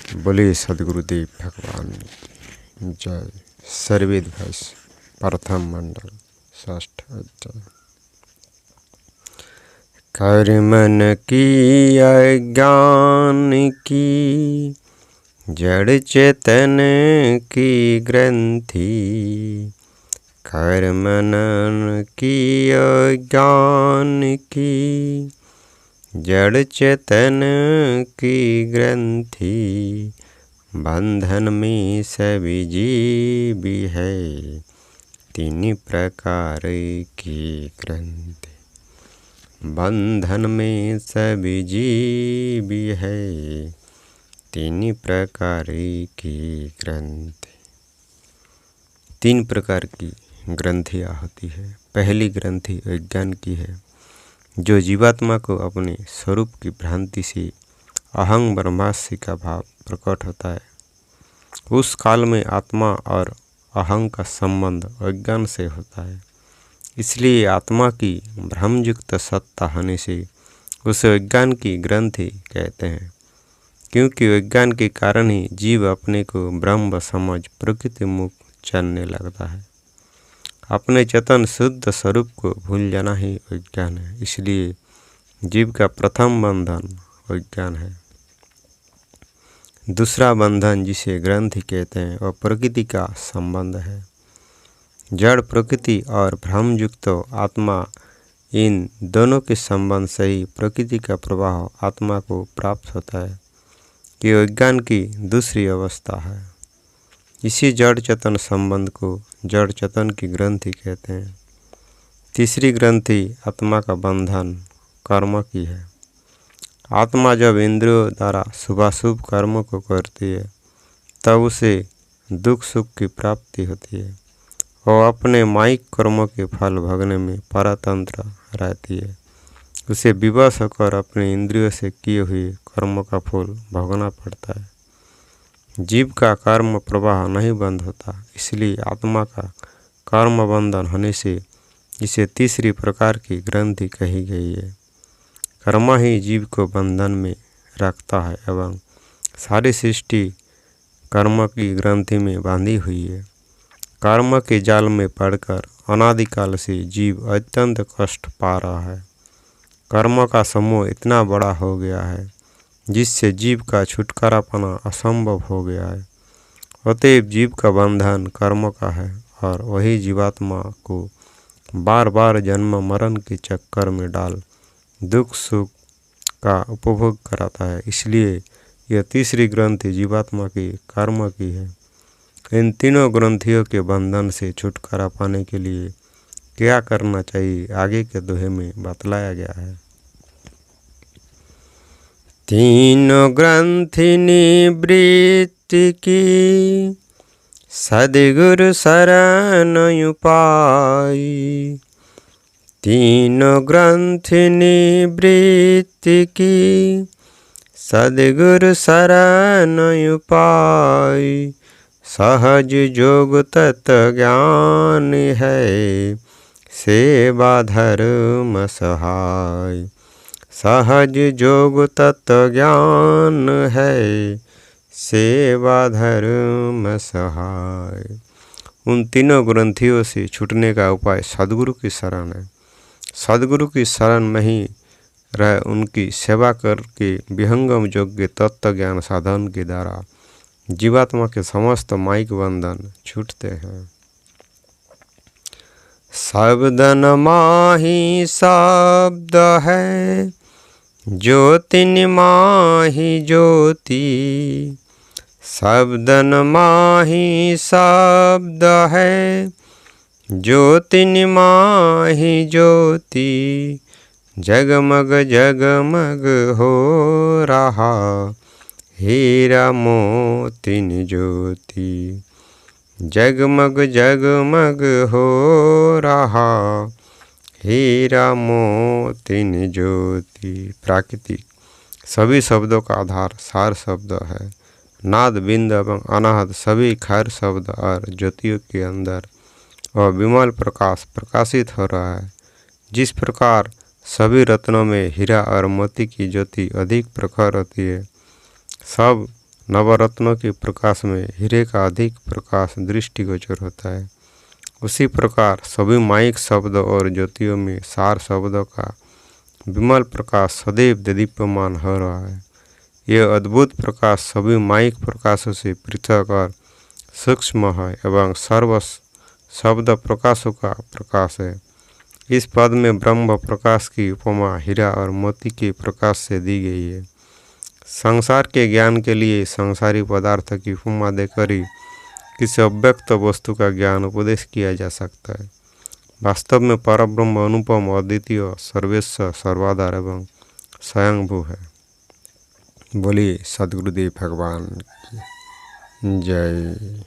बोले सदगुरुदेव भगवान जय। सर्वेद भाष्य प्रथम मंडल षष्ठ अध्याय। कर्मन की अज्ञान की जड़ चेतन की ग्रंथि, कर्मन की अज्ञान की जड़ चेतन की ग्रंथि, बंधन में सभी जीव है तीन प्रकार की ग्रंथि। बंधन में सभी जीव है तीन प्रकार की ग्रंथि। तीन प्रकार की ग्रंथियाँ होती है। पहली ग्रंथि अज्ञान की है, जो जीवात्मा को अपने स्वरूप की भ्रांति से अहं ब्रह्मास्मि का भाव प्रकट होता है। उस काल में आत्मा और अहं का संबंध अज्ञान से होता है, इसलिए आत्मा की भ्रमयुक्त सत्ता होने से उसे अज्ञान की ग्रंथि कहते हैं। क्योंकि अज्ञान के कारण ही जीव अपने को ब्रह्म समझ प्रकृति मुक्त चलने लगता है। अपने चेतन शुद्ध स्वरूप को भूल जाना ही अज्ञान है। इसलिए जीव का प्रथम बंधन अज्ञान है। दूसरा बंधन जिसे ग्रंथि कहते हैं वह प्रकृति का संबंध है। जड़ प्रकृति और भ्रमयुक्त आत्मा, इन दोनों के संबंध से ही प्रकृति का प्रवाह आत्मा को प्राप्त होता है, कि अज्ञान की दूसरी अवस्था है। इसी जड़ चेतन संबंध को जड़ चेतन की ग्रंथि कहते हैं। तीसरी ग्रंथि आत्मा का बंधन कर्म की है। आत्मा जब इंद्रियों द्वारा शुभाशुभ कर्मों को करती है, तब उसे दुख सुख की प्राप्ति होती है और अपने माइक कर्मों के फल भोगने में परतंत्र रहती है। उसे विवश होकर अपने इंद्रियों से किए हुए कर्मों का फल भोगना पड़ता है। जीव का कर्म प्रवाह नहीं बंद होता, इसलिए आत्मा का कर्म बंधन होने से इसे तीसरी प्रकार की ग्रंथि कही गई है। कर्म ही जीव को बंधन में रखता है एवं सारी सृष्टि कर्म की ग्रंथि में बांधी हुई है। कर्म के जाल में पड़कर अनादिकाल से जीव अत्यंत कष्ट पा रहा है। कर्म का समूह इतना बड़ा हो गया है जिससे जीव का छुटकारा पाना असंभव हो गया है। अतएव जीव का बंधन कर्म का है और वही जीवात्मा को बार बार जन्म मरण के चक्कर में डाल दुख सुख का उपभोग कराता है। इसलिए यह तीसरी ग्रंथि जीवात्मा की कर्म की है। इन तीनों ग्रंथियों के बंधन से छुटकारा पाने के लिए क्या करना चाहिए, आगे के दोहे में बतलाया गया है। तीनों ग्रंथि निवृत्ति की सद्गुरु शरण उपाय। तीनों ग्रंथि निवृत्ति की सद्गुरु शरण उपाय। सहज जोग तत्व ज्ञान है सेवा धर्म सहाय। सहज जोग तत्व ज्ञान है सेवा धर्म सहाय। उन तीनों ग्रंथियों से छूटने का उपाय सद्गुरु की शरण है। सद्गुरु की शरण में ही रह उनकी सेवा करके विहंगम योग्य तत्व ज्ञान साधन के द्वारा जीवात्मा के समस्त माइक बंधन छूटते हैं। शब्दन माही शब्द है ज्योतिन माही ज्योति। शब्दन माही शब्द है ज्योतिन माही ज्योति। जगमग जगमग हो रहा हीरा मोतिन ज्योति। जगमग जगमग हो रहा हीरा मोतिन ज्योति। प्राकृतिक सभी शब्दों का आधार सार शब्द है। नाद बिंद एवं अनाहत सभी खैर शब्द और ज्योतियों के अंदर वह विमल प्रकाश प्रकाशित हो रहा है। जिस प्रकार सभी रत्नों में हीरा और मोती की ज्योति अधिक प्रखर होती है, सब नवरत्नों के प्रकाश में हीरे का अधिक प्रकाश दृष्टिगोचर होता है, उसी प्रकार सभी माइक शब्द और ज्योतियों में सार शब्दों का विमल प्रकाश सदैव दीप्यमान हो रहा है। यह अद्भुत प्रकाश सभी माइक प्रकाशों से पृथक और सूक्ष्म है एवं सर्व शब्द प्रकाशों का प्रकाश है। इस पद में ब्रह्म प्रकाश की उपमा हीरा और मोती के प्रकाश से दी गई है। संसार के ज्ञान के लिए संसारी पदार्थ की उपमा देकर ही किसी अव्यक्त वस्तु का ज्ञान उपदेश किया जा सकता है। वास्तव में परब्रह्म अनुपम, अद्वितीय, सर्वेश्वर, सर्वाधार एवं स्वयंभू है। बोलिए सद्गुरुदेव भगवान की जय।